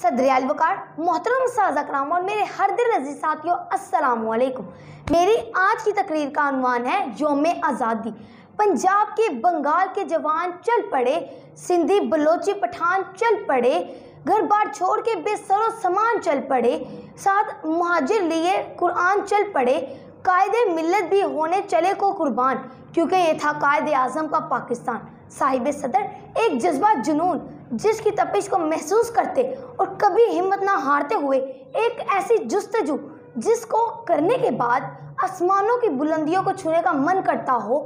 सदर वकार मोहतरम साज़ अकराम और मेरे हर दिल अजीज साथियों, अस्सलाम वालेकुम। मेरी आज की तकरीर का उन्वान है यौम आज़ादी। पंजाब के बंगाल के जवान चल पड़े, सिंधी बलोची पठान चल पड़े, घर बार छोड़ के बेसरो सामान चल पड़े, साथ मुहाजिर लिए कुरान चल पड़े, कायदे मिल्लत भी होने चले को कुर्बान, क्योंकि ये था कायदे आज़म का पाकिस्तान। साहिब सदर एक जज्बा जुनून जिसकी तपिश को महसूस करते और कभी हिम्मत ना हारते हुए एक ऐसी जुस्तजू जिसको करने के बाद आसमानों की बुलंदियों को छूने का मन करता हो,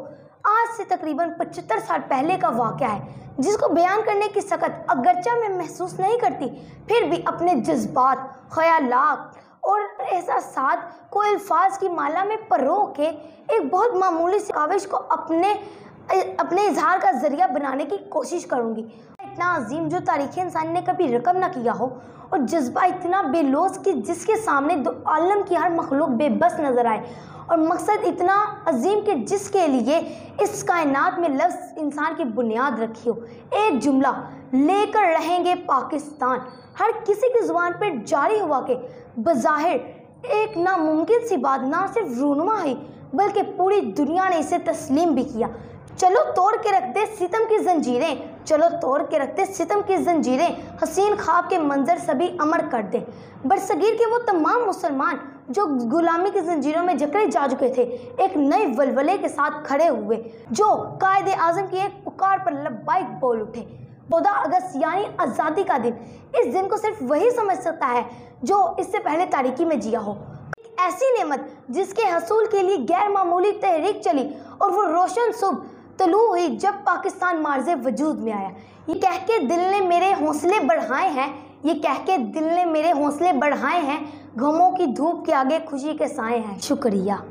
आज से तकरीबन 75 साल पहले का वाक़या है, जिसको बयान करने की सकत अगरचा मैं महसूस नहीं करती, फिर भी अपने जज्बात, ख्यालात और एहसासात को अल्फाज की माला में परो के एक बहुत मामूली सी काविश को अपने इजहार का ज़रिया बनाने की कोशिश करूँगी। इतना अजीम जो तारीख़ इंसान ने कभी रकम ना किया हो, और जज्बा इतना बेलोस कि जिसके सामने दो आलम की हर मखलूक बेबस नज़र आए, और मकसद इतना अजीम कि जिसके लिए इस कायनात में लफ्ज़ इंसान की बुनियाद रखी हो। एक जुमला लेकर रहेंगे पाकिस्तान हर किसी की ज़ुबान पर जारी हुआ कि बज़ाहिर एक नामुमकिन सी बात ना सिर्फ रूनुमा हुई बल्कि पूरी दुनिया ने इसे तस्लीम भी किया। चलो तोड़ के रखते सितम की जंजीरें, चलो तोड़ के रखते सितम की जंजीरें, हसीन ख्वाब के मंजर सभी अमर कर दे। बरसगीर के वो तमाम मुसलमान जो गुलामी की जंजीरों में जकड़े जा चुके थे, एक नए वलवले के साथ खड़े हुए, जो कायदे आज़म की एक पुकार पर लब्बाइक बोल उठे। 14 अगस्त यानी आज़ादी का दिन, इस दिन को सिर्फ वही समझ सकता है जो इससे पहले तारीकी में जिया हो। ऐसी नेमत जिसके हसूल के लिए गैर मामूली तहरीक चली, और वो रोशन सुबह तलू हुई जब पाकिस्तान मार्ज़े वजूद में आया। ये कह के दिल ने मेरे हौसले बढ़ाए हैं, ये कह के दिल ने मेरे हौसले बढ़ाए हैं, गमों की धूप के आगे खुशी के साए हैं। शुक्रिया।